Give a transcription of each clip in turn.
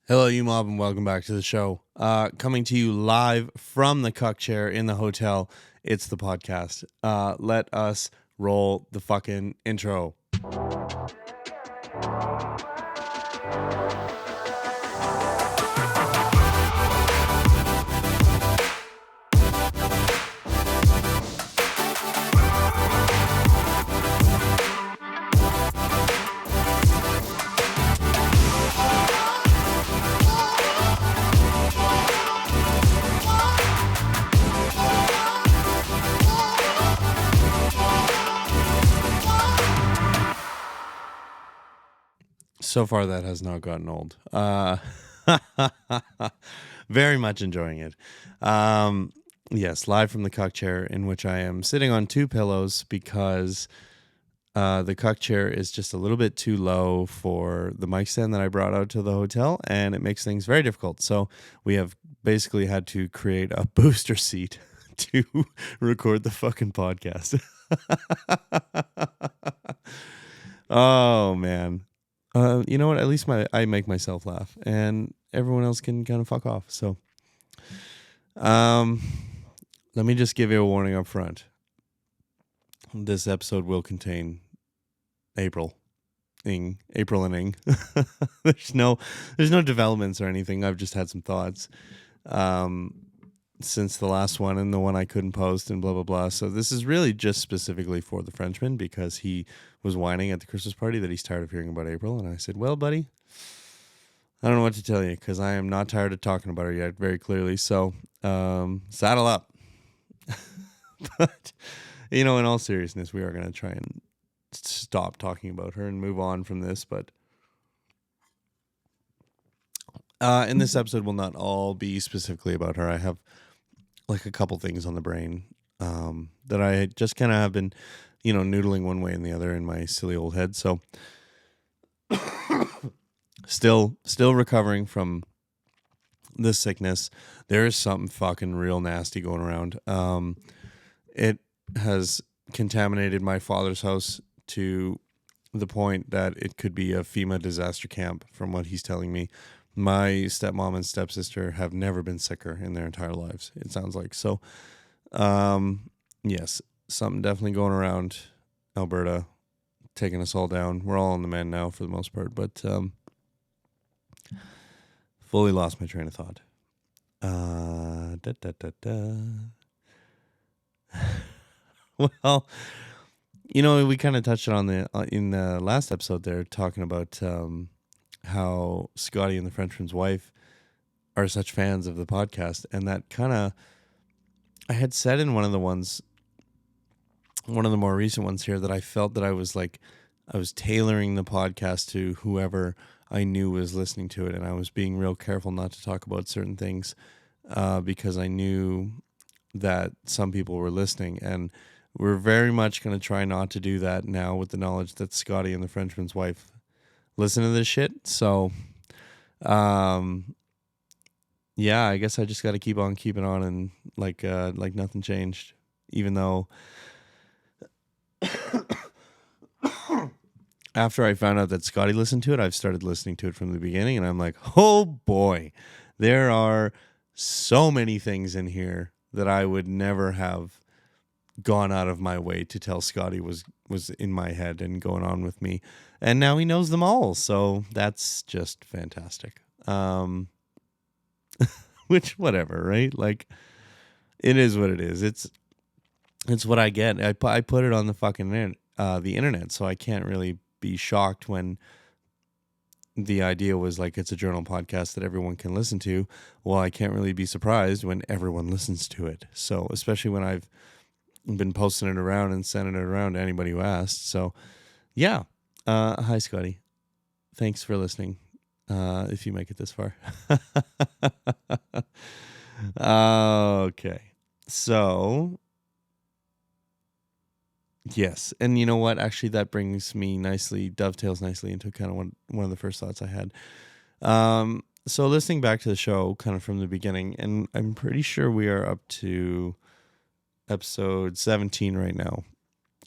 Hello, you mob, and welcome back to the show. Coming to you live from the cuck chair in the hotel. It's the podcast. Let us roll the fucking intro. So far, that has not gotten old. Very much enjoying it. Yes, live from the cuck chair, in which I am sitting on two pillows because the cuck chair is just a little bit too low for the mic stand that I brought out to the hotel, and it makes things very difficult. So we have basically had to create a booster seat to record the fucking podcast. Oh, man. You know what? At least I make myself laugh, and everyone else can kind of fuck off. So, let me just give you a warning up front. This episode will contain April and Ing. There's no developments or anything. I've just had some thoughts since the last one and the one I couldn't post and blah blah blah. So this is really just specifically for the Frenchman because he was whining at the Christmas party that he's tired of hearing about April, and I said, well, buddy, I don't know what to tell you because I am not tired of talking about her yet, very clearly. So saddle up. But in all seriousness, we are going to try and stop talking about her and move on from this. But in this episode will not all be specifically about her. I have like a couple things on the brain that I just kind of have been, noodling one way and the other in my silly old head. So still recovering from this sickness. There is something fucking real nasty going around. It has contaminated my father's house to the point that it could be a FEMA disaster camp from what he's telling me. My stepmom and stepsister have never been sicker in their entire lives, it sounds like. So, yes, something definitely going around Alberta, taking us all down. We're all on the mend now for the most part, but fully lost my train of thought. Well, we kind of touched on in the last episode there, talking about how Scotty and the Frenchman's wife are such fans of the podcast, and that kind of, I had said in one of the more recent ones here, that I felt that I was tailoring the podcast to whoever I knew was listening to it, and I was being real careful not to talk about certain things because I knew that some people were listening, and we're very much going to try not to do that now with the knowledge that Scotty and the Frenchman's wife listen to this shit. So, yeah, I guess I just got to keep on keeping on and like nothing changed, even though after I found out that Scotty listened to it, I've started listening to it from the beginning, and I'm like, oh boy, there are so many things in here that I would never have gone out of my way to tell Scotty was in my head and going on with me, and now he knows them all, so that's just fantastic. Which, whatever, right? Like, it is what it is. It's what I get. I put it on the fucking the internet, so I can't really be shocked when the idea was like it's a journal podcast that everyone can listen to. Well, I can't really be surprised when everyone listens to it. So, especially when I've been posting it around and sending it around to anybody who asked. So, yeah. Hi, Scotty. Thanks for listening. If you make it this far. Okay. So, yes. And you know what? Actually, that dovetails nicely into kind of one of the first thoughts I had. So listening back to the show kind of from the beginning, and I'm pretty sure we are up to episode 17 right now,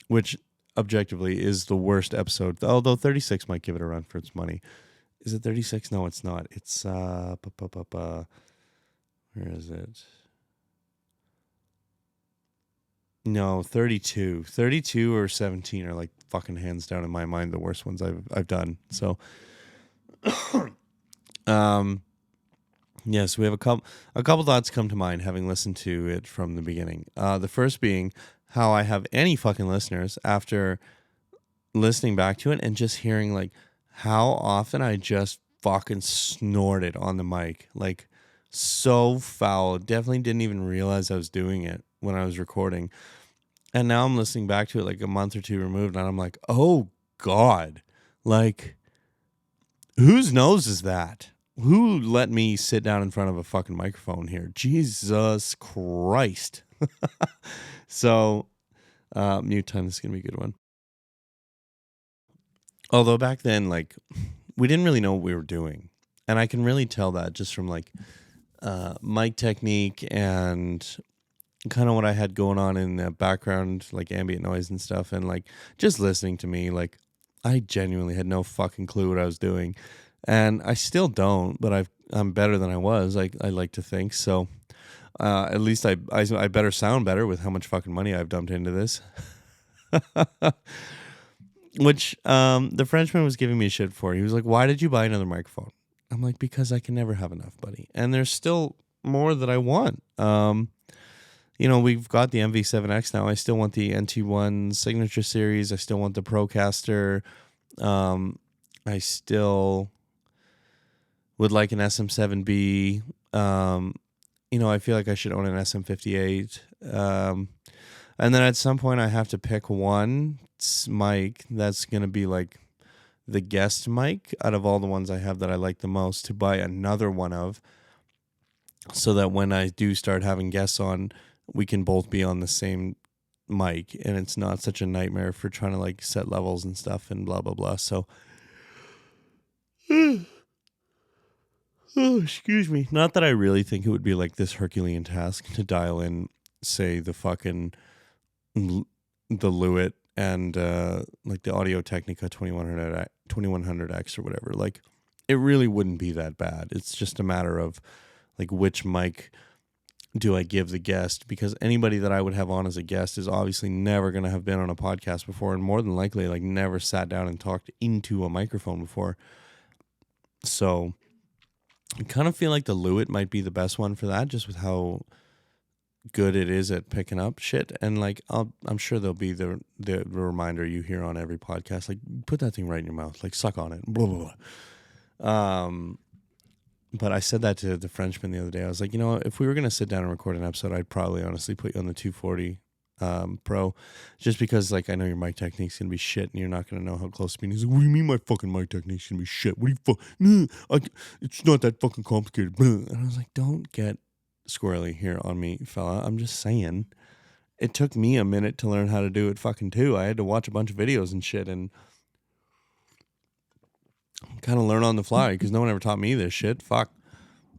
which objectively is the worst episode, although 36 might give it a run for its money. Is it 36? No, it's not. It's where is it? No, 32. 32 or 17 are like fucking hands down in my mind the worst ones I've done. So yes, we have a couple thoughts come to mind having listened to it from the beginning. The first being how I have any fucking listeners after listening back to it and just hearing like how often I just fucking snorted on the mic. Like so foul. Definitely didn't even realize I was doing it when I was recording. And now I'm listening back to it like a month or two removed and I'm like, oh God, like whose nose is that? Who let me sit down in front of a fucking microphone here? Jesus Christ. So, mute time, this is going to be a good one. Although back then, like, we didn't really know what we were doing. And I can really tell that just from, like, mic technique and kind of what I had going on in the background, like ambient noise and stuff. And, like, just listening to me, like, I genuinely had no fucking clue what I was doing. And I still don't, but I'm better than I was. I like to think. So at least I better sound better with how much fucking money I've dumped into this. Which the Frenchman was giving me shit for. He was like, why did you buy another microphone? I'm like, because I can never have enough, buddy. And there's still more that I want. You know, we've got the MV7X now. I still want the NT1 Signature Series. I still want the Procaster. I still would like an SM7B. You know, I feel like I should own an SM58. And then at some point I have to pick one mic that's going to be like the guest mic out of all the ones I have that I like the most to buy another one of, so that when I do start having guests on, we can both be on the same mic and it's not such a nightmare for trying to like set levels and stuff and blah, blah, blah. So, oh, excuse me. Not that I really think it would be like this Herculean task to dial in, say, the fucking the Lewitt and like the Audio Technica 2100X or whatever. Like, it really wouldn't be that bad. It's just a matter of like which mic do I give the guest, because anybody that I would have on as a guest is obviously never going to have been on a podcast before and more than likely like never sat down and talked into a microphone before. So I kind of feel like the Lewitt might be the best one for that, just with how good it is at picking up shit. And like I'm sure there'll be the reminder you hear on every podcast, like put that thing right in your mouth, like suck on it, blah, blah, blah. But I said that to the Frenchman the other day. I was like, you know, if we were going to sit down and record an episode, I'd probably honestly put you on the 240 Pro, just because like I know your mic technique's going to be shit and you're not going to know how close to me. He's like, what do you mean my fucking mic technique's going to be shit? What do you it's not that fucking complicated. And I was like, don't get squirrely here on me, fella. I'm just saying. It took me a minute to learn how to do it fucking too. I had to watch a bunch of videos and shit and kind of learn on the fly because no one ever taught me this shit. Fuck.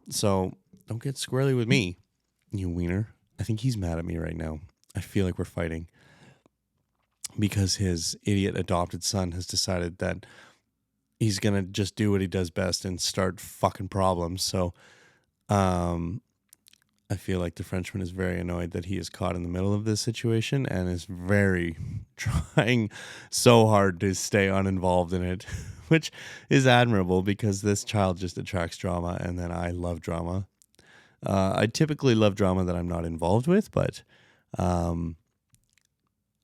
So don't get squirrely with me, you wiener. I think he's mad at me right now. I feel like we're fighting because his idiot adopted son has decided that he's going to just do what he does best and start fucking problems. So, I feel like the Frenchman is very annoyed that he is caught in the middle of this situation and is very trying so hard to stay uninvolved in it, which is admirable because this child just attracts drama, and then I love drama. I typically love drama that I'm not involved with, but I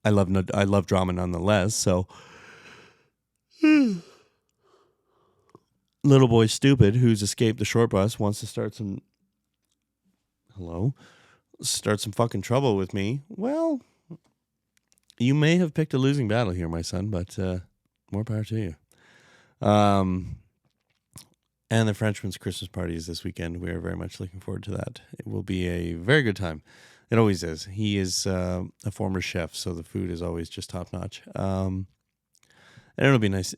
love drama nonetheless. So, little boy stupid who's escaped the short bus wants to start some fucking trouble with me. Well, you may have picked a losing battle here, my son, but more power to you. And the Frenchman's Christmas party is this weekend. We are very much looking forward to that. It will be a very good time. It always is. He is a former chef, so the food is always just top notch. And it'll be nice.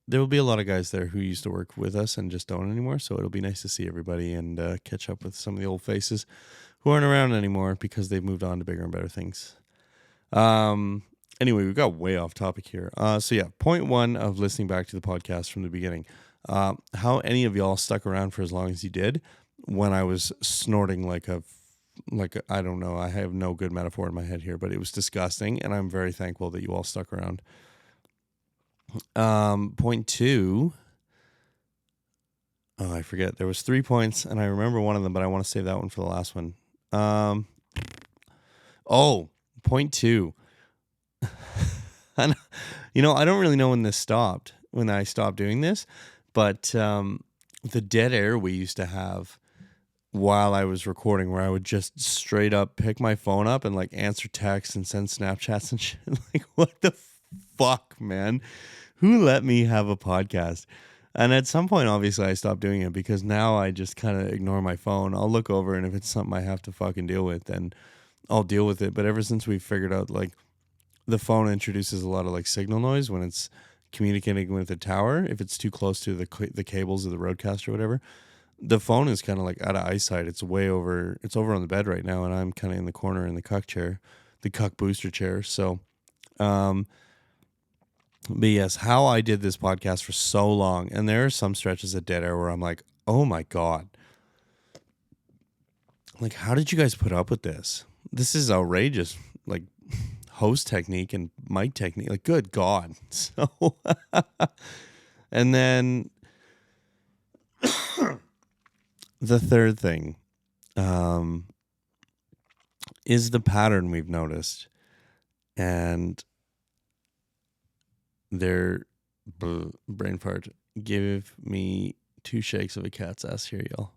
There will be a lot of guys there who used to work with us and just don't anymore, so it'll be nice to see everybody and catch up with some of the old faces who aren't around anymore because they've moved on to bigger and better things. Anyway, we got way off topic here. So yeah, point one of listening back to the podcast from the beginning. How any of y'all stuck around for as long as you did when I was snorting I don't know, I have no good metaphor in my head here, but it was disgusting, and I'm very thankful that you all stuck around. Point 2. Oh, I forget. There was 3 points, and I remember one of them, but I want to save that one for the last one. Point 2. And, I don't really know when I stopped doing this, but the dead air we used to have while I was recording, where I would just straight up pick my phone up and like answer texts and send Snapchats and shit. Like, what the fuck, man? Who let me have a podcast? And at some point, obviously, I stopped doing it because now I just kind of ignore my phone. I'll look over, and if it's something I have to fucking deal with, then I'll deal with it. But ever since we figured out, like, the phone introduces a lot of like signal noise when it's communicating with the tower, if it's too close to the cables of the roadcaster or whatever, the phone is kind of like out of eyesight. It's over on the bed right now, and I'm kind of in the corner in the cuck booster chair. So, but yes, how I did this podcast for so long, and there are some stretches of dead air where I'm like, oh my God, like, how did you guys put up with this? This is outrageous. Like, host technique and mic technique, like, good God. So, and then the third thing is the pattern we've noticed. And brain fart. Give me 2 shakes of a cat's ass here, y'all.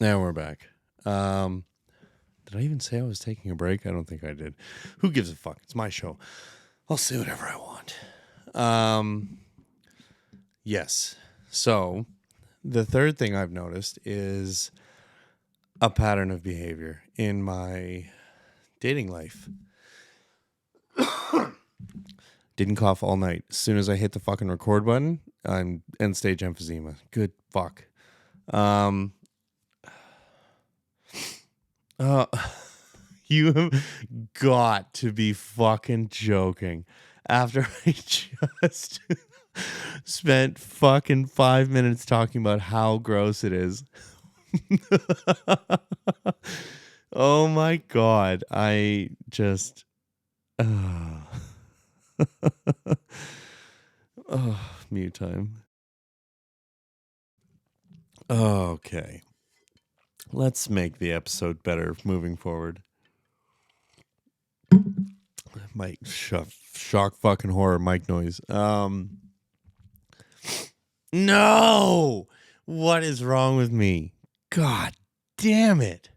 Now we're back. Did I even say I was taking a break? I don't think I did. Who gives a fuck? It's my show. I'll say whatever I want. Yes. So, the third thing I've noticed is a pattern of behavior in my dating life. Didn't cough all night. As soon as I hit the fucking record button, I'm end stage emphysema. Good fuck. You have got to be fucking joking. After I just spent fucking 5 minutes talking about how gross it is. Oh my God. I just... mute time. Okay. Let's make the episode better moving forward. My shock fucking horror mic noise. No! What is wrong with me? God damn it.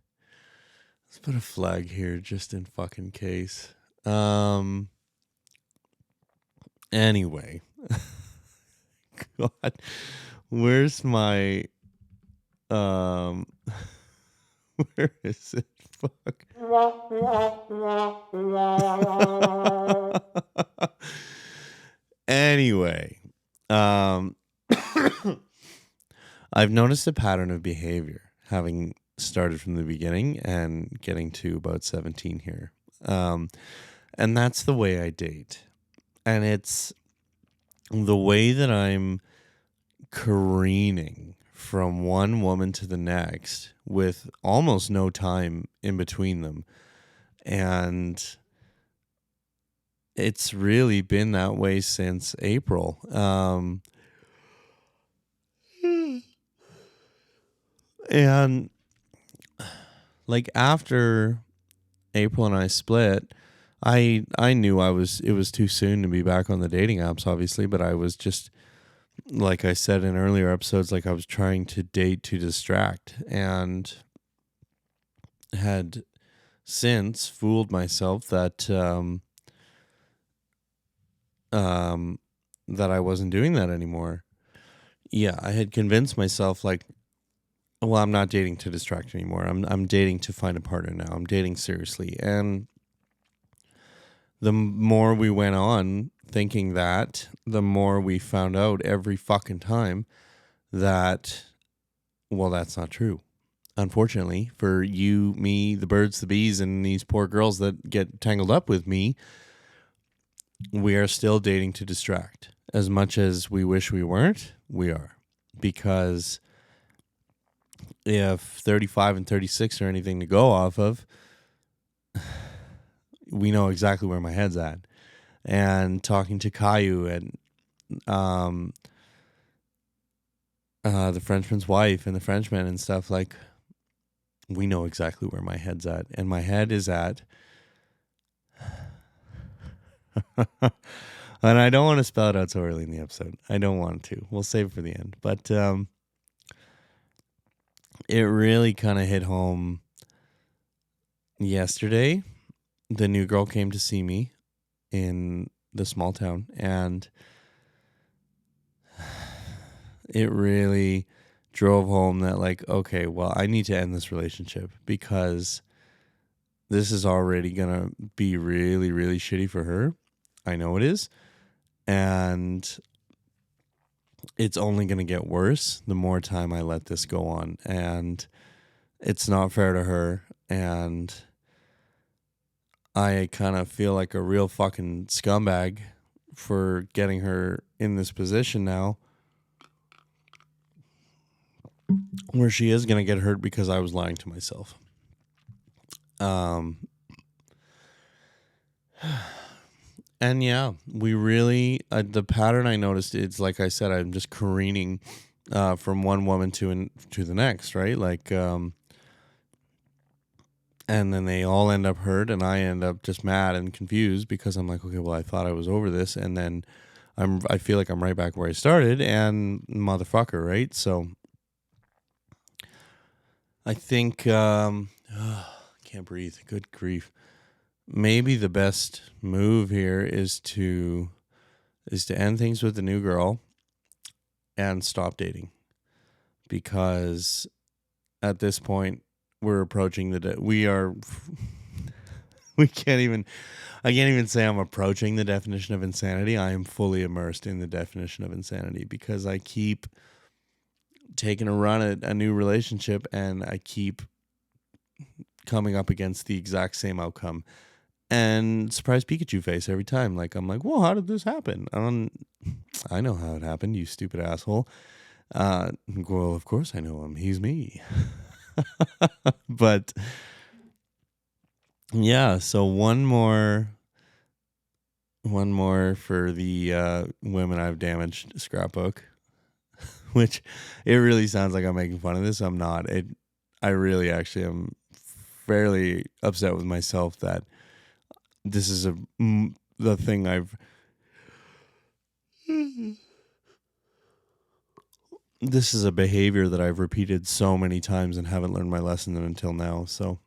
Let's put a flag here just in fucking case. Anyway. God. Where's my where is it? Fuck. Anyway, I've noticed a pattern of behavior having started from the beginning and getting to about 17 here. And that's the way I date. And it's the way that I'm careening from one woman to the next with almost no time in between them. And it's really been that way since April. And like after April and I split, I knew it was too soon to be back on the dating apps, obviously, but I was just, like I said in earlier episodes, like I was trying to date to distract, and had since fooled myself that that I wasn't doing that anymore. Yeah, I had convinced myself, like, well, I'm not dating to distract anymore. I'm dating to find a partner now. I'm dating seriously. And the more we went on thinking that, the more we found out every fucking time that, well, that's not true. Unfortunately, for you, me, the birds, the bees, and these poor girls that get tangled up with me, we are still dating to distract. as much as we wish we weren't, we are. Because if 35 and 36 are anything to go off of, we know exactly where my head's at. And talking to Caillou and the Frenchman's wife and the Frenchman and stuff, like, we know exactly where my head's at. And my head is at... And I don't want to spell it out so early in the episode. I don't want to. We'll save it for the end. But it really kind of hit home yesterday. The new girl came to see me in the small town, and it really drove home that, like, okay, well, I need to end this relationship because this is already going to be really, really shitty for her. I know it is. And it's only going to get worse the more time I let this go on. And it's not fair to her. And I kind of feel like a real fucking scumbag for getting her in this position now, where she is going to get hurt because I was lying to myself. And yeah, we really, the pattern I noticed, it's like I said, I'm just careening from one woman to the next, right? Like, and then they all end up hurt, and I end up just mad and confused because I'm like, okay, well, I thought I was over this, and then I feel like I'm right back where I started, and motherfucker, right? So I think, can't breathe, good grief. Maybe the best move here is to end things with the new girl and stop dating, because at this point we're approaching I can't even say I'm approaching the definition of insanity. I am fully immersed in the definition of insanity because I keep taking a run at a new relationship and I keep coming up against the exact same outcome. And surprise Pikachu face every time. Like, I'm like, well, how did this happen? I know how it happened, you stupid asshole. Well, of course I know him. He's me. But yeah, so one more for the women I've damaged scrapbook, which it really sounds like I'm making fun of this. I'm not. I really actually am fairly upset with myself that this is the thing this is a behavior that I've repeated so many times and haven't learned my lesson until now. So,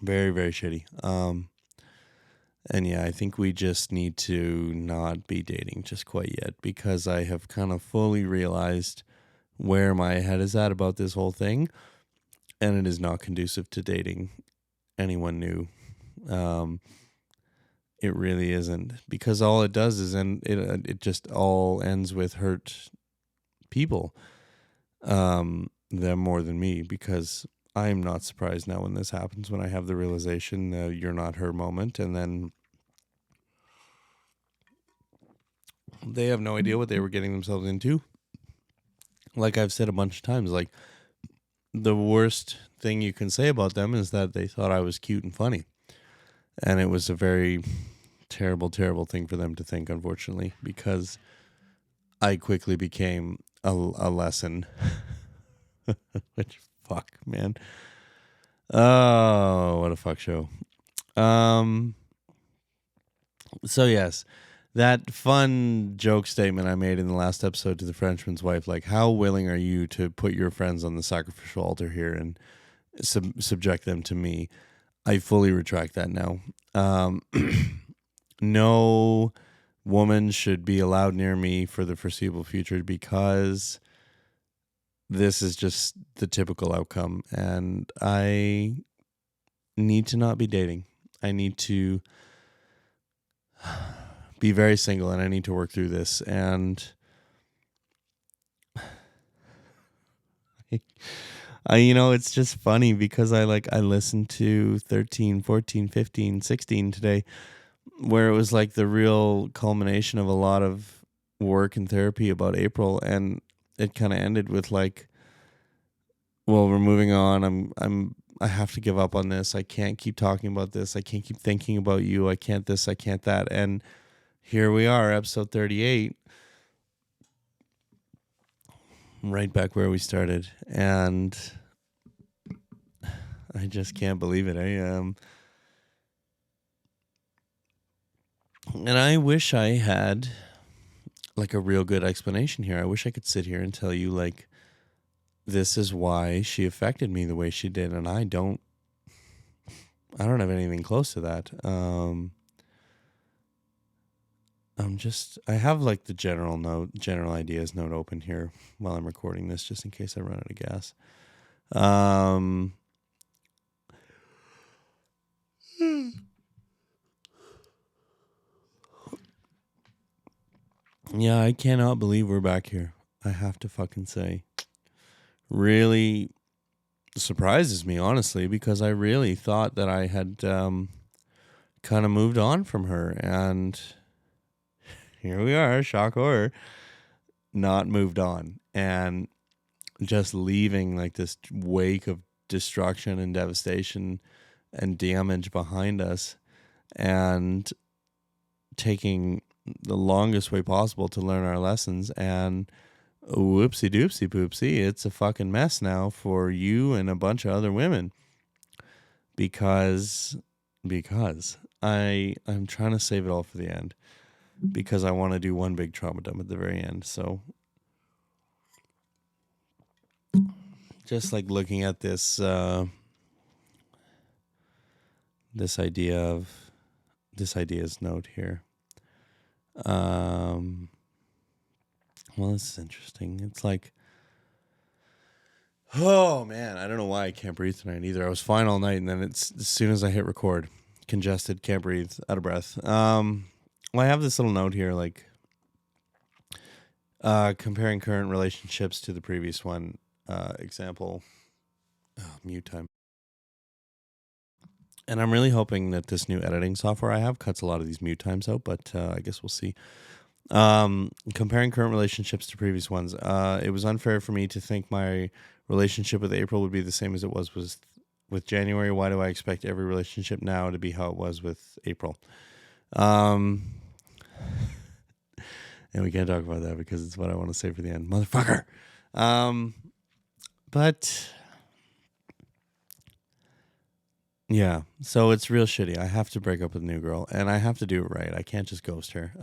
very, very shitty. And yeah, I think we just need to not be dating just quite yet, because I have kind of fully realized where my head is at about this whole thing, and it is not conducive to dating anyone new. It really isn't, because all it does is it just all ends with hurt people, them more than me, because I'm not surprised now when this happens, when I have the realization that you're not her moment, and then they have no idea what they were getting themselves into. Like I've said a bunch of times, like, the worst thing you can say about them is that they thought I was cute and funny. And it was a very terrible, terrible thing for them to think, unfortunately, because I quickly became a lesson. Which, fuck, man. Oh, what a fuck show. So yes, that fun joke statement I made in the last episode to the Frenchman's wife, like, how willing are you to put your friends on the sacrificial altar here and subject them to me? I fully retract that now. No woman should be allowed near me for the foreseeable future, because this is just the typical outcome, and I need to not be dating. I need to be very single, and I need to work through this. And it's just funny because I listened to 13, 14, 15, 16 today, where it was like the real culmination of a lot of work and therapy about April, and it kind of ended with like, well, we're moving on. I have to give up on this. I can't keep talking about this. I can't keep thinking about you. I can't this, I can't that. And here we are, episode 38, right back where we started. And I just can't believe it. And I wish I had like a real good explanation here. I wish I could sit here and tell you like, this is why she affected me the way she did, and I don't have anything close to that. I have like the general ideas note open here while I'm recording this, just in case I run out of gas. Yeah, I cannot believe we're back here. I have to fucking say. Really surprises me, honestly, because I really thought that I had kind of moved on from her, and here we are, shock horror, not moved on, and just leaving like this wake of destruction and devastation and damage behind us, and taking the longest way possible to learn our lessons, and whoopsie doopsie poopsie, it's a fucking mess now for you and a bunch of other women, because I'm trying to save it all for the end, because I want to do one big trauma dump at the very end. So just like looking at this this idea's note here. Well, this is interesting. It's like, oh man, I don't know why I can't breathe tonight either. I was fine all night, and then it's as soon as I hit record, congested, can't breathe, out of breath. Well, I have this little note here, like comparing current relationships to the previous one. Example, mute time. And I'm really hoping that this new editing software I have cuts a lot of these mute times out, but I guess we'll see. Comparing current relationships to previous ones. It was unfair for me to think my relationship with April would be the same as it was with January. Why do I expect every relationship now to be how it was with April? And we can't talk about that because it's what I want to say for the end. Motherfucker. But yeah, so it's real shitty. I have to break up with a new girl, and I have to do it right. I can't just ghost her.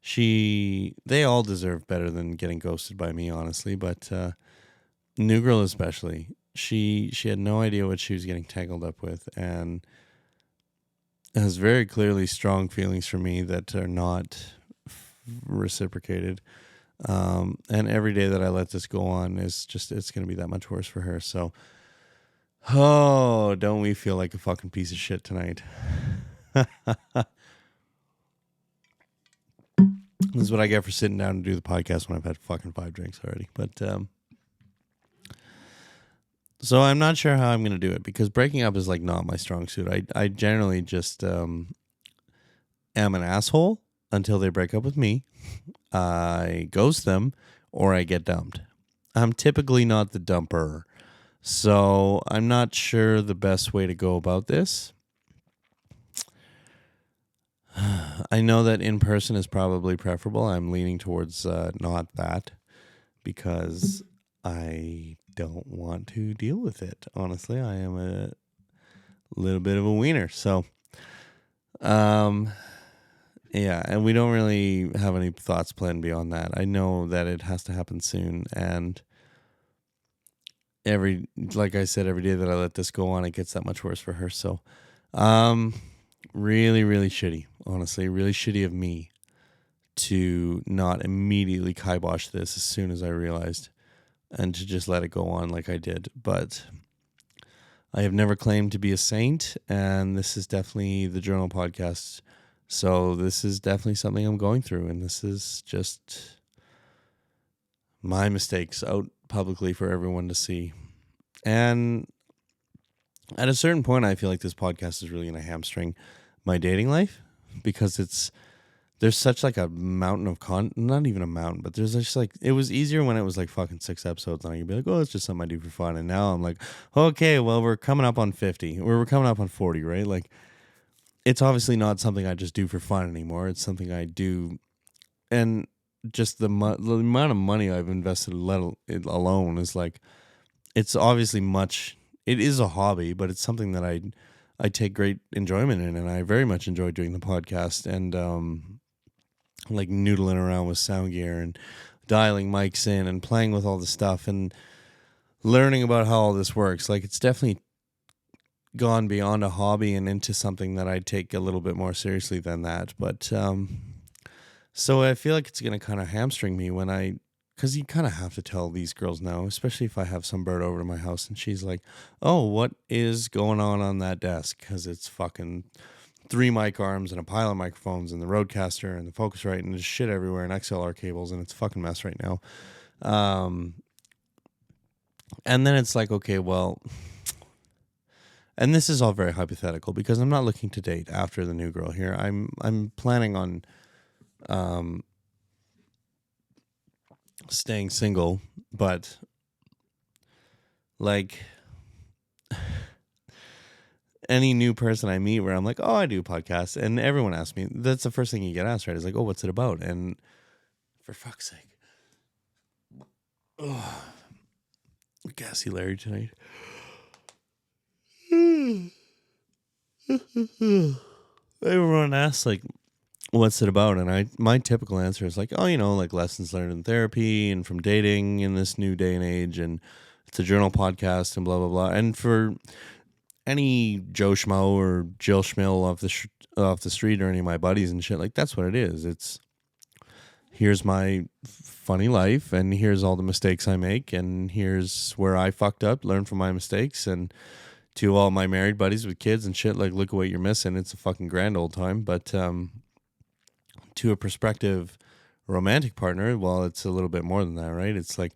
They all deserve better than getting ghosted by me, honestly, but new girl especially. She had no idea what she was getting tangled up with, and has very clearly strong feelings for me that are not reciprocated. And every day that I let this go on it's going to be that much worse for her. So, oh, don't we feel like a fucking piece of shit tonight? This is what I get for sitting down and do the podcast when I've had fucking 5 drinks already. But so I'm not sure how I'm going to do it, because breaking up is like not my strong suit. I generally just am an asshole until they break up with me. I ghost them, or I get dumped. I'm typically not the dumper. So I'm not sure the best way to go about this. I know that in person is probably preferable. I'm leaning towards not that, because I don't want to deal with it. Honestly, I am a little bit of a wiener. So, yeah, and we don't really have any thoughts planned beyond that. I know that it has to happen soon, and like I said, every day that I let this go on, it gets that much worse for her. So, really, really shitty. Honestly, really shitty of me to not immediately kibosh this as soon as I realized, and to just let it go on like I did. But I have never claimed to be a saint, and this is definitely the journal podcast. So this is definitely something I'm going through, and this is just my mistakes out publicly for everyone to see. And at a certain point, I feel like this podcast is really going to hamstring my dating life. because there's such like a mountain of not even a mountain, but there's just like, it was easier when it was like fucking 6 episodes and I could be like, oh, it's just something I do for fun. And now I'm like, okay, well, we're coming up on 50 or we're coming up on 40, right? Like, it's obviously not something I just do for fun anymore. It's something I do. And just the amount of money I've invested alone is like, it's obviously it is a hobby, but it's something that I take great enjoyment in. And I very much enjoy doing the podcast and, like noodling around with sound gear and dialing mics in and playing with all the stuff and learning about how all this works. Like, it's definitely gone beyond a hobby and into something that I take a little bit more seriously than that. But so I feel like it's going to kind of hamstring me because you kind of have to tell these girls now, especially if I have some bird over to my house and she's like, oh, what is going on that desk? Because it's fucking 3 mic arms and a pile of microphones and the Rodecaster and the Focusrite and there's shit everywhere and XLR cables and it's a fucking mess right now. And then it's like, okay, well, and this is all very hypothetical because I'm not looking to date after the new girl here. I'm planning on staying single, but like any new person I meet where I'm like, oh, I do podcasts, and everyone asks me, that's the first thing you get asked, right? Is like, oh, what's it about? And for fuck's sake, oh, gassy Larry tonight. Everyone asks like, what's it about? And my typical answer is like, oh, like lessons learned in therapy and from dating in this new day and age, and it's a journal podcast and blah blah blah. And for any Joe Schmo or Jill Schmill off the street or any of my buddies and shit, like, that's what it is. It's, here's my funny life and here's all the mistakes I make and here's where I fucked up, learn from my mistakes. And to all my married buddies with kids and shit, like, look at what you're missing. It's a fucking grand old time. But to a prospective romantic partner, well, it's a little bit more than that, right? It's like,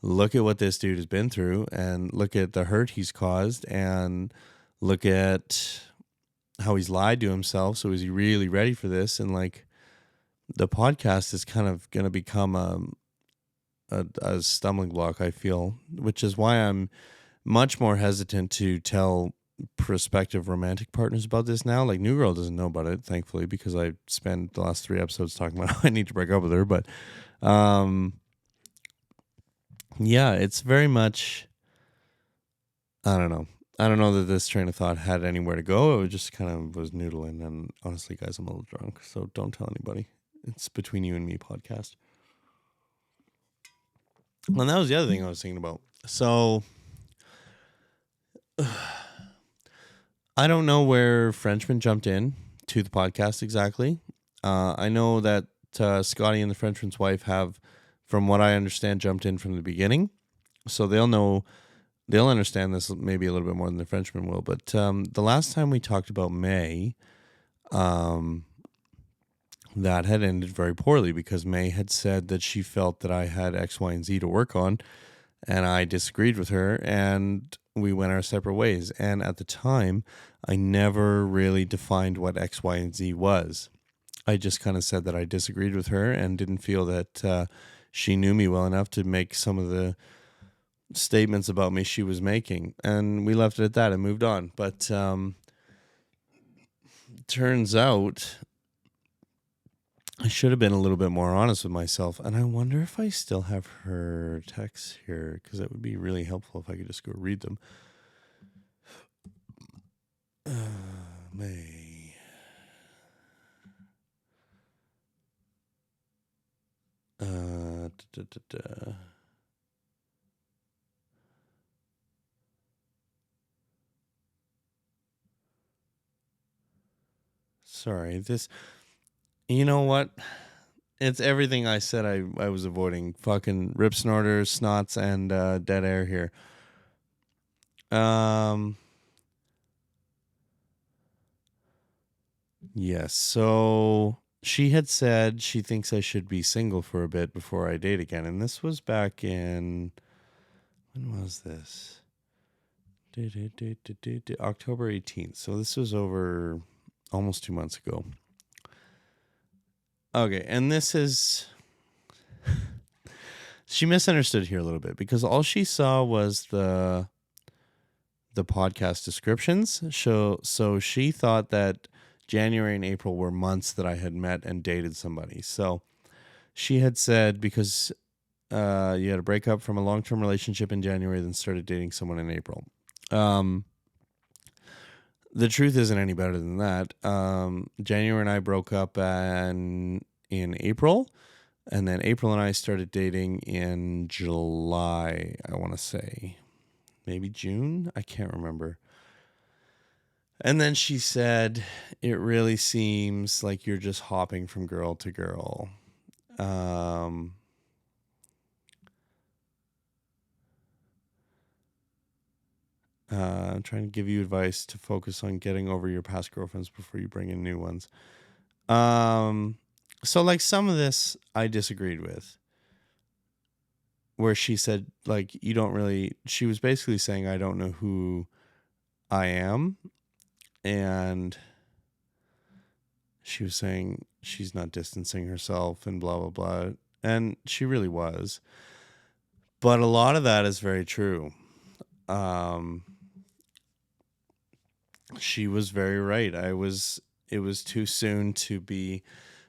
look at what this dude has been through and look at the hurt he's caused and look at how he's lied to himself. So is he really ready for this? And like, the podcast is kind of going to become a stumbling block, I feel, which is why I'm much more hesitant to tell prospective romantic partners about this now. Like, New Girl doesn't know about it, thankfully, because I spent the last 3 episodes talking about how I need to break up with her. But yeah, it's very much, I don't know. I don't know that this train of thought had anywhere to go. It just kind of was noodling. And honestly, guys, I'm a little drunk, so don't tell anybody. It's Between You and Me podcast. And that was the other thing I was thinking about. So I don't know where Frenchman jumped in to the podcast exactly. I know that Scotty and the Frenchman's wife have, from what I understand, jumped in from the beginning. So they'll understand this maybe a little bit more than the Frenchman will. But the last time we talked about May, that had ended very poorly because May had said that she felt that I had X, Y, and Z to work on. And I disagreed with her and we went our separate ways. And at the time, I never really defined what X, Y, and Z was. I just kind of said that I disagreed with her and didn't feel that she knew me well enough to make some of the statements about me she was making. And we left it at that and moved on. But turns out I should have been a little bit more honest with myself. And I wonder if I still have her texts here, because that would be really helpful if I could just go read them. May. Sorry, you know what? It's everything I said I was avoiding. Fucking rip snorters, snots, and dead air here. Yes, so she had said she thinks I should be single for a bit before I date again. And this was back in, when was this? October 18th. So this was over almost 2 months ago. Okay, and this is she misunderstood here a little bit because all she saw was the podcast descriptions. So she thought that January and April were months that I had met and dated somebody. So she had said because you had a breakup from a long-term relationship in January, then started dating someone in April. Um, the truth isn't any better than that. January and I broke up in April, and then April and I started dating in July, I want to say. Maybe June? I can't remember. And then she said, it really seems like you're just hopping from girl to girl. Um, I'm trying to give you advice to focus on getting over your past girlfriends before you bring in new ones. So like some of this I disagreed with, where she said like you don't really. She was basically saying I don't know who I am, and she was saying she's not distancing herself and blah blah blah, and she really was. But a lot of that is very true. Um, she was very right. It was too soon to be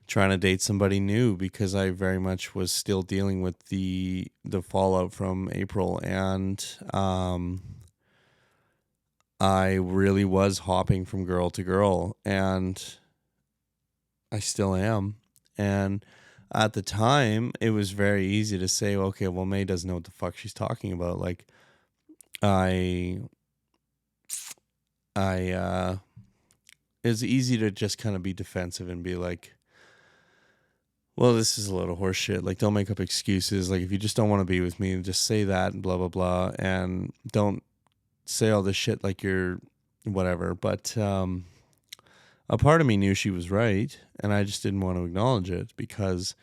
trying to date somebody new because I very much was still dealing with the fallout from April, and I really was hopping from girl to girl, and I still am. And at the time, it was very easy to say, okay, well, May doesn't know what the fuck she's talking about. Like, I, I, it's easy to just kind of be defensive and be like, well, this is a load of horse shit. Like, don't make up excuses. Like, if you just don't want to be with me, just say that and blah, blah, blah. And don't say all this shit like you're whatever. But a part of me knew she was right. And I just didn't want to acknowledge it because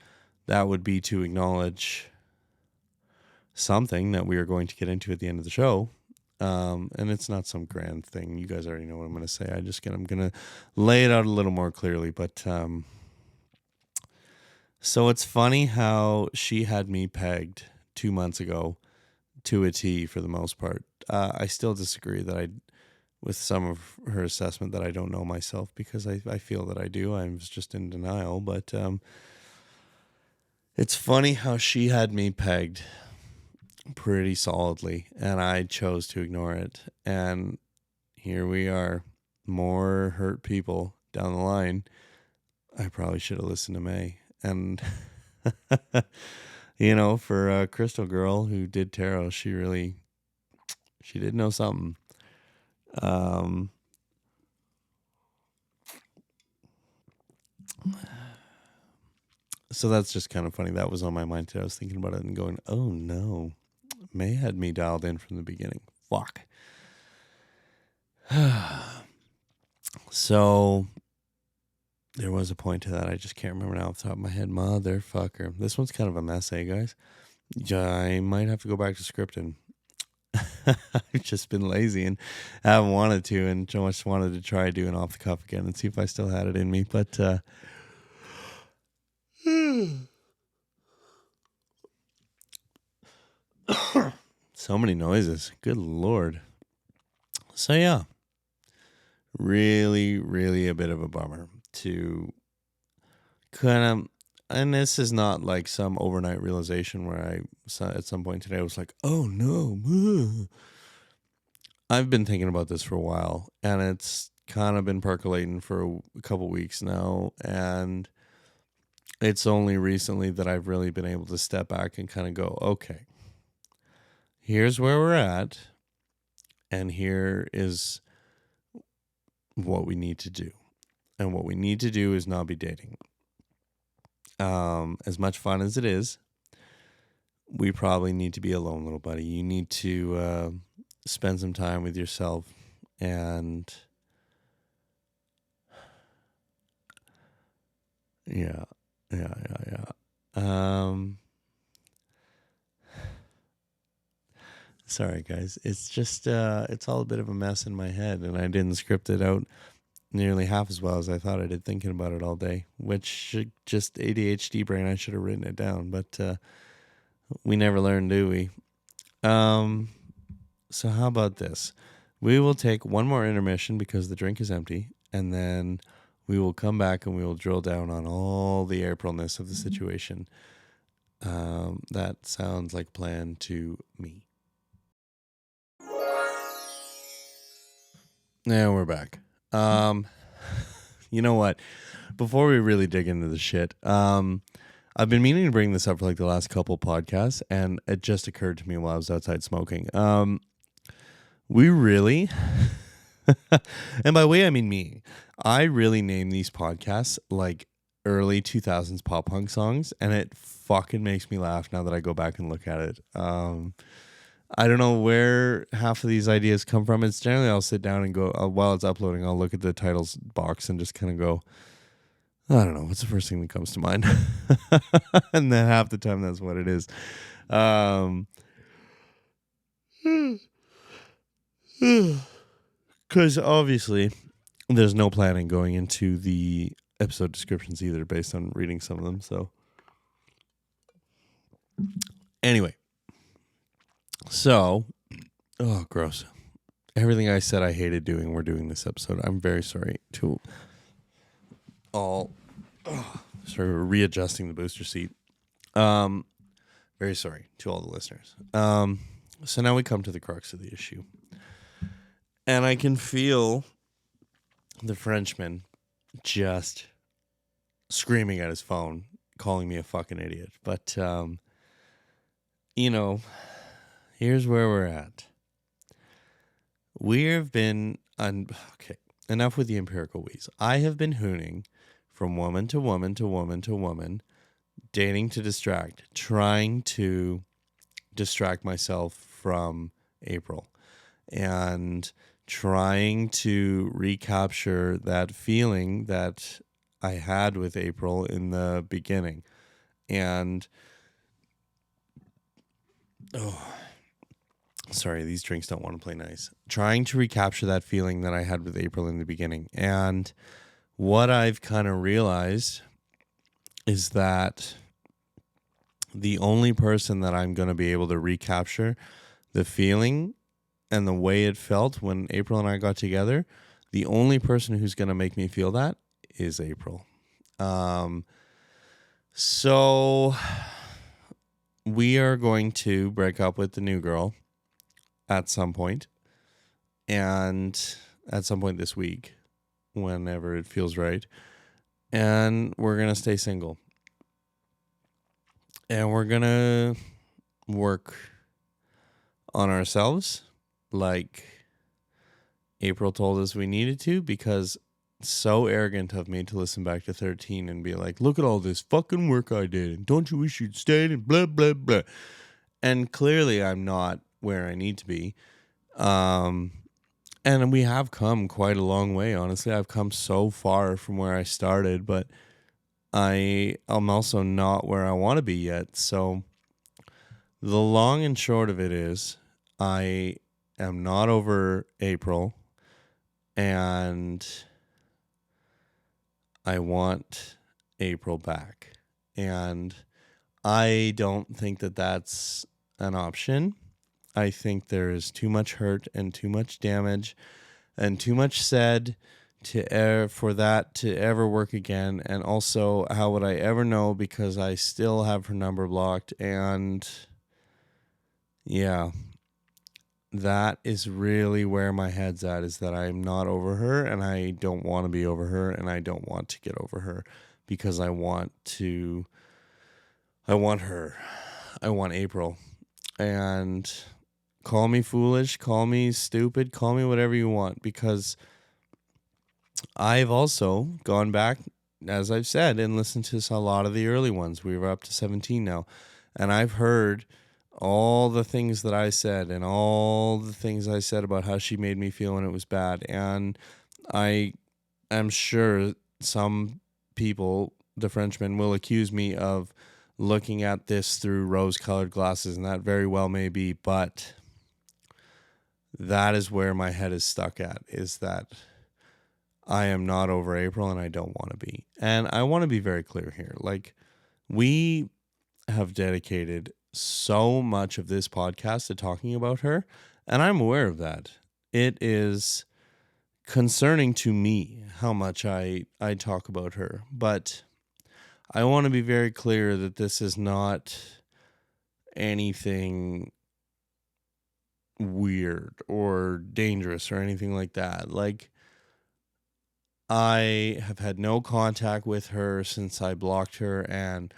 that would be to acknowledge something that we are going to get into at the end of the show. And it's not some grand thing. You guys already know what I'm going to say. I'm going to lay it out a little more clearly. But so it's funny how she had me pegged 2 months ago to a T for the most part. I still disagree with some of her assessment that I don't know myself because I feel that I do. I was just in denial. But it's funny how she had me pegged pretty solidly and I chose to ignore it. And here we are, more hurt people down the line. I probably should have listened to May. And, for a Crystal girl who did tarot, she did know something. So that's just kind of funny. That was on my mind today. I was thinking about it and going, oh no, May had me dialed in from the beginning. Fuck. So there was a point to that. I just can't remember now off the top of my head. Motherfucker. This one's kind of a mess, eh, guys? I might have to go back to scripting. I've just been lazy and haven't wanted to, and so much wanted to try doing off the cuff again and see if I still had it in me. But so many noises. Good Lord. So yeah, really, really a bit of a bummer to kind of, and this is not like some overnight realization where at some point today I was like, oh no. I've been thinking about this for a while, and it's kind of been percolating for a couple weeks now, and it's only recently that I've really been able to step back and kind of go, okay, here's where we're at, and here is what we need to do. And what we need to do is not be dating. As much fun as it is, we probably need to be alone, little buddy. You need to spend some time with yourself and yeah. Sorry guys. It's just it's all a bit of a mess in my head and I didn't script it out nearly half as well as I thought I did thinking about it all day, which just ADHD brain, I should have written it down, but we never learn, do we? So how about this? We will take one more intermission because the drink is empty, and then we will come back and we will drill down on all the Aprilness of the situation. That sounds like a plan to me. Now we're back. You know what? Before we really dig into the shit, I've been meaning to bring this up for like the last couple podcasts, and it just occurred to me while I was outside smoking. We really, and by we I mean me, I really name these podcasts like early 2000s pop punk songs, and it fucking makes me laugh now that I go back and look at it. I don't know where half of these ideas come from. It's generally I'll sit down and go, while it's uploading, I'll look at the titles box and just kind of go, I don't know, what's the first thing that comes to mind? And then half the time that's what it is. Because obviously there's no planning going into the episode descriptions either based on reading some of them. So anyway. So, oh, gross. Everything I said I hated doing, we're doing this episode. I'm very sorry to all. Sorry, we're readjusting the booster seat. Very sorry to all the listeners. So now we come to the crux of the issue. And I can feel the Frenchman just screaming at his phone, calling me a fucking idiot. But, you know, here's where we're at. We have been, okay, enough with the empirical wheeze. I have been hooning from woman to woman to woman to woman, dating to distract, trying to distract myself from April and trying to recapture that feeling that I had with April in the beginning. And, sorry, these drinks don't want to play nice. Trying to recapture that feeling that I had with April in the beginning. And what I've kind of realized is that the only person that I'm going to be able to recapture the feeling and the way it felt when April and I got together, the only person who's going to make me feel that is April. So we are going to break up with the new girl at some point, and at some point this week, whenever it feels right, and we're going to stay single. And we're going to work on ourselves like April told us we needed to, because it's so arrogant of me to listen back to 13 and be like, look at all this fucking work I did, and don't you wish you'd stayed, and blah, blah, blah. And clearly I'm not where I need to be. And we have come quite a long way, honestly. I've come so far from where I started, but I'm also not where I want to be yet. So the long and short of it is I am not over April, and I want April back. And I don't think that that's an option. I think there is too much hurt and too much damage and too much said for that to ever work again. And also, how would I ever know, because I still have her number blocked. And yeah, that is really where my head's at, is that I'm not over her, and I don't want to be over her, and I don't want to get over her, because I want her. I want April. And call me foolish, call me stupid, call me whatever you want, because I've also gone back, as I've said, and listened to a lot of the early ones. We were up to 17 now. And I've heard all the things that I said, and all the things I said about how she made me feel when it was bad. And I am sure some people, the Frenchmen, will accuse me of looking at this through rose-colored glasses, and that very well may be, but that is where my head is stuck at, is that I am not over April, and I don't want to be. And I want to be very clear here. Like, we have dedicated so much of this podcast to talking about her, and I'm aware of that. It is concerning to me how much I talk about her, but I want to be very clear that this is not anything weird or dangerous or anything like that. Like, I have had no contact with her since I blocked her, and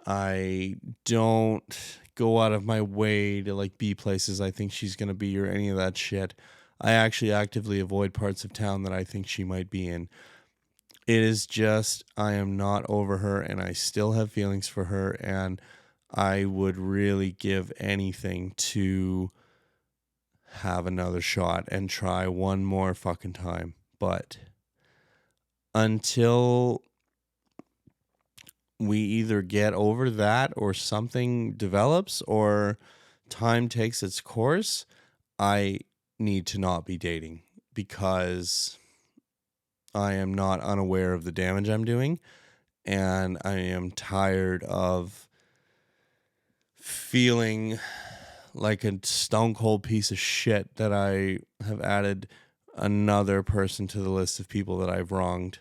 I don't go out of my way to like be places I think she's going to be or any of that shit. I actually actively avoid parts of town that I think she might be in. It is just, I am not over her, and I still have feelings for her, and I would really give anything to have another shot and try one more fucking time. But until we either get over that or something develops or time takes its course, I need to not be dating, because I am not unaware of the damage I'm doing, and I am tired of feeling like a stone cold piece of shit that I have added another person to the list of people that I've wronged.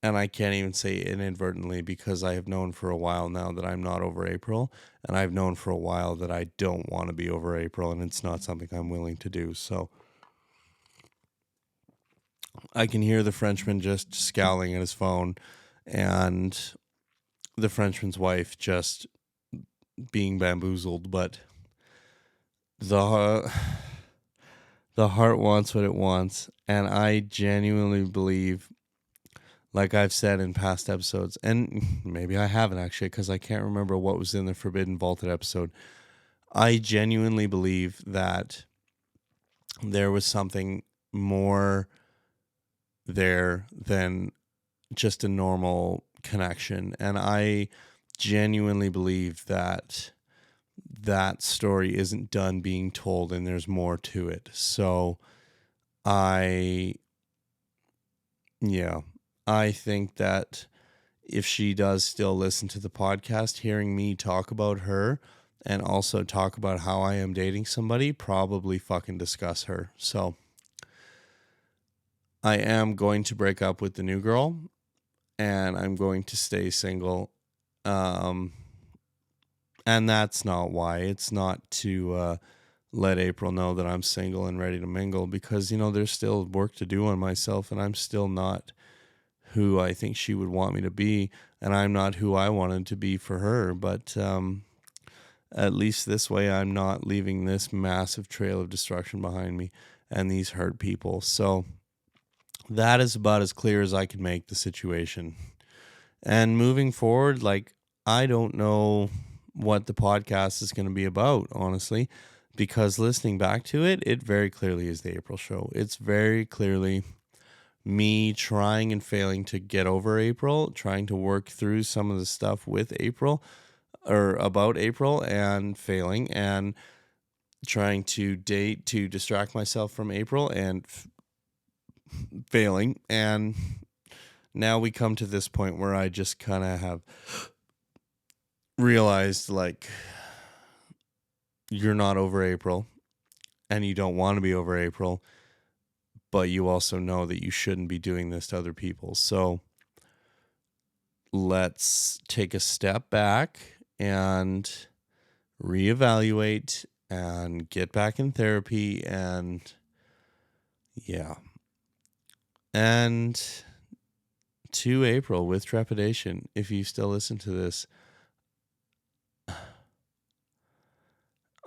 And I can't even say inadvertently, because I have known for a while now that I'm not over April, and I've known for a while that I don't want to be over April, and it's not something I'm willing to do. So I can hear the Frenchman just scowling at his phone, and the Frenchman's wife just being bamboozled, but the heart wants what it wants, and I genuinely believe, like I've said in past episodes, and maybe I haven't actually, because I can't remember what was in the Forbidden Vaulted episode, I genuinely believe that there was something more there than just a normal connection, and I genuinely believe that that story isn't done being told and there's more to it. So I think that if she does still listen to the podcast, hearing me talk about her and also talk about how I am dating somebody probably fucking disgusts her. So I am going to break up with the new girl, and I'm going to stay single. And that's not why. It's not to let April know that I'm single and ready to mingle, because, there's still work to do on myself, and I'm still not who I think she would want me to be, and I'm not who I wanted to be for her. But at least this way, I'm not leaving this massive trail of destruction behind me and these hurt people. So that is about as clear as I can make the situation. And moving forward, like, I don't know what the podcast is going to be about, honestly, because listening back to it, it very clearly is the April show. It's very clearly me trying and failing to get over April, trying to work through some of the stuff with April or about April, and failing, and trying to date to distract myself from April and failing. And now we come to this point where I just kind of have realized, like, you're not over April, and you don't want to be over April, but you also know that you shouldn't be doing this to other people. So let's take a step back and reevaluate and get back in therapy. And and to April, with trepidation, if you still listen to this,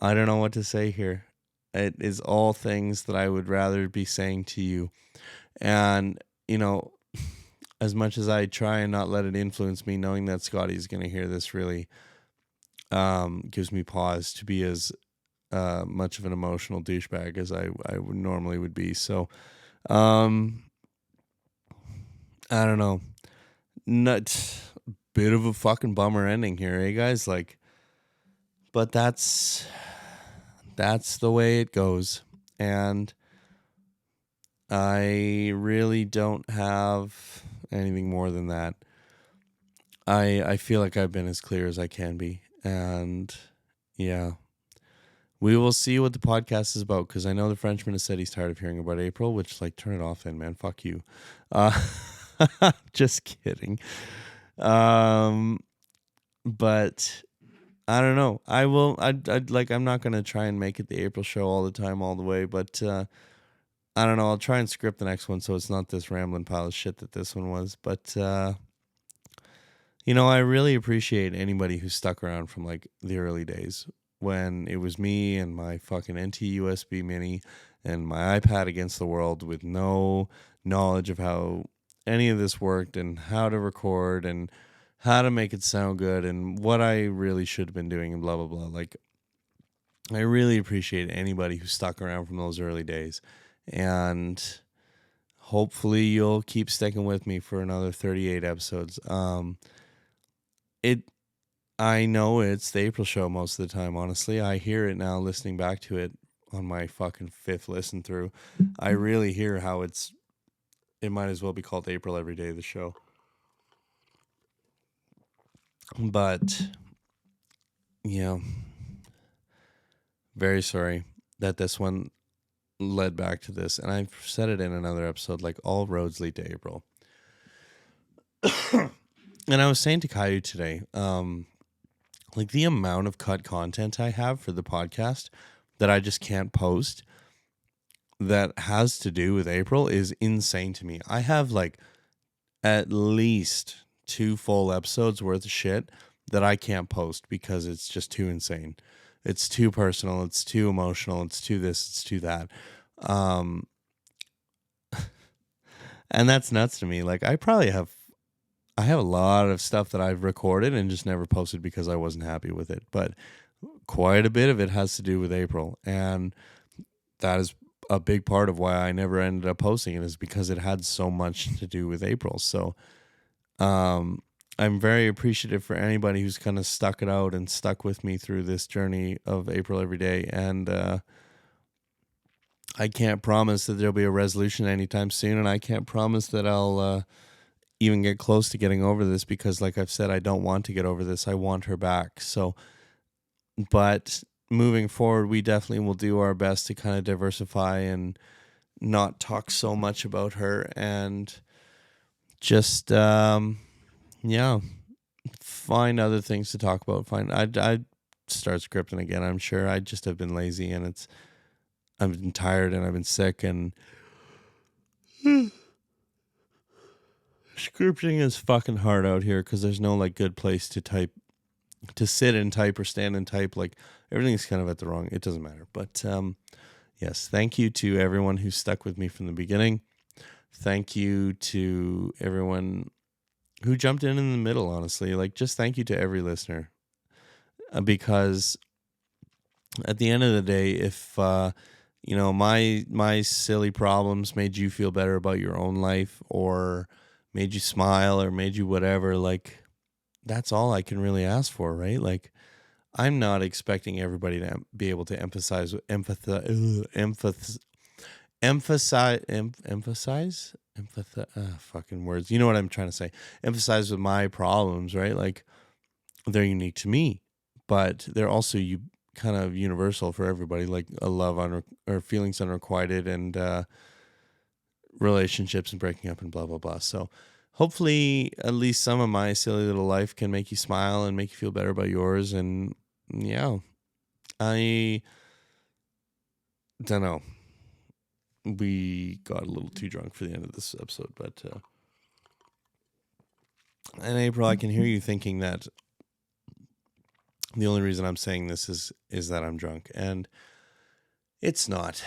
I don't know what to say here. It is all things that I would rather be saying to you. And, as much as I try and not let it influence me, knowing that Scotty's going to hear this really gives me pause to be as much of an emotional douchebag as I would normally would be. So, I don't know. Bit of a fucking bummer ending here, eh, guys? Like, but that's the way it goes. And I really don't have anything more than that. I feel like I've been as clear as I can be. And yeah, we will see what the podcast is about, because I know the Frenchman has said he's tired of hearing about April, which, like, turn it off then, man. Fuck you. Uh, just kidding. But I don't know. I'd like, I'm not going to try and make it the April show all the time, all the way, but I don't know. I'll try and script the next one so it's not this rambling pile of shit that this one was. But, I really appreciate anybody who stuck around from, like, the early days when it was me and my fucking NT USB mini and my iPad against the world with no knowledge of how any of this worked and how to record and how to make it sound good and what I really should have been doing and blah, blah, blah. Like, I really appreciate anybody who stuck around from those early days. And hopefully you'll keep sticking with me for another 38 episodes. I know it's the April show most of the time, honestly. I hear it now listening back to it on my fucking fifth listen through. I really hear how it might as well be called April Every Day, the show. But, yeah, very sorry that this one led back to this. And I've said it in another episode, like, all roads lead to April. And I was saying to Caillou today, like, the amount of cut content I have for the podcast that I just can't post that has to do with April is insane to me. I have, like, at least 2 full episodes worth of shit that I can't post because it's just too insane. It's too personal. It's too emotional. It's too this. It's too that. And that's nuts to me. Like, I have a lot of stuff that I've recorded and just never posted because I wasn't happy with it. But quite a bit of it has to do with April. And that is a big part of why I never ended up posting it, is because it had so much to do with April. So I'm very appreciative for anybody who's kind of stuck it out and stuck with me through this journey of April Every Day. And I can't promise that there'll be a resolution anytime soon. And I can't promise that I'll even get close to getting over this, because, like I've said, I don't want to get over this. I want her back. So, but moving forward, we definitely will do our best to kind of diversify and not talk so much about her, and just, find other things to talk about. I'd start scripting again, I'm sure. I just have been lazy, and I've been tired, and I've been sick, and scripting is fucking hard out here because there's no, like, good place to type, to sit and type or stand and type. Like, everything's kind of at the wrong, it doesn't matter. But yes, thank you to everyone who stuck with me from the beginning. Thank you to everyone who jumped in the middle, honestly. Like, just thank you to every listener. Because at the end of the day, if my silly problems made you feel better about your own life, or made you smile, or made you whatever, like, that's all I can really ask for, right? Like, I'm not expecting everybody to be able to emphasize fucking words. You know what I'm trying to say? Emphasize with my problems, right? Like, they're unique to me, but they're also kind of universal for everybody, like a love or feelings unrequited, and relationships and breaking up and blah, blah, blah. So hopefully at least some of my silly little life can make you smile and make you feel better about yours. And yeah, I don't know. We got a little too drunk for the end of this episode, but in April, I can hear you thinking that the only reason I'm saying this is that I'm drunk, and it's not.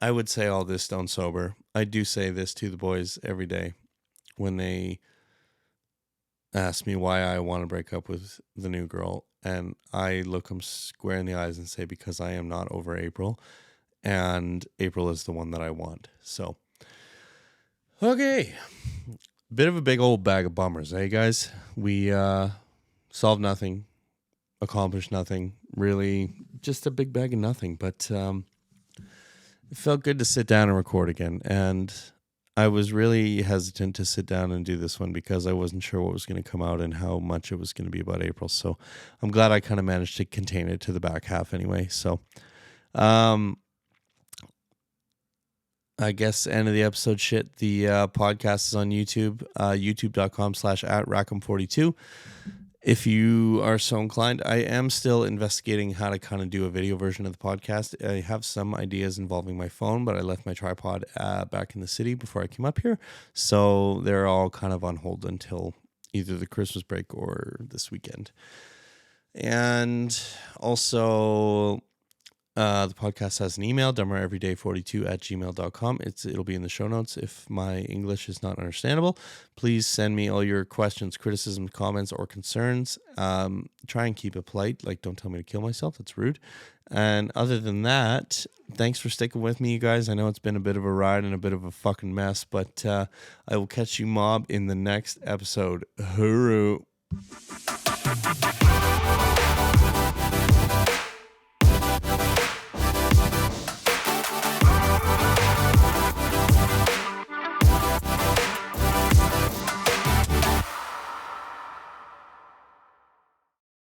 I would say all this stone sober. I do say this to the boys every day when they ask me why I want to break up with the new girl, and I look them square in the eyes and say, because I am not over April, and April is the one that I want. So, okay. Bit of a big old bag of bummers, eh, guys? We solved nothing, accomplished nothing, really, just a big bag of nothing. But It felt good to sit down and record again. And I was really hesitant to sit down and do this one because I wasn't sure what was going to come out and how much it was going to be about April. So I'm glad I kind of managed to contain it to the back half anyway. So I guess end of the episode shit. The podcast is on YouTube, youtube.com/@Rackham42. If you are so inclined, I am still investigating how to kind of do a video version of the podcast. I have some ideas involving my phone, but I left my tripod back in the city before I came up here. So they're all kind of on hold until either the Christmas break or this weekend. And also, the podcast has an email, dumbereveryday42@gmail.com. It'll be in the show notes. If my English is not understandable, please send me all your questions, criticisms, comments, or concerns. Try and keep it polite. Like, don't tell me to kill myself. That's rude. And other than that, thanks for sticking with me, you guys. I know it's been a bit of a ride and a bit of a fucking mess, but I will catch you mob in the next episode. Hooroo.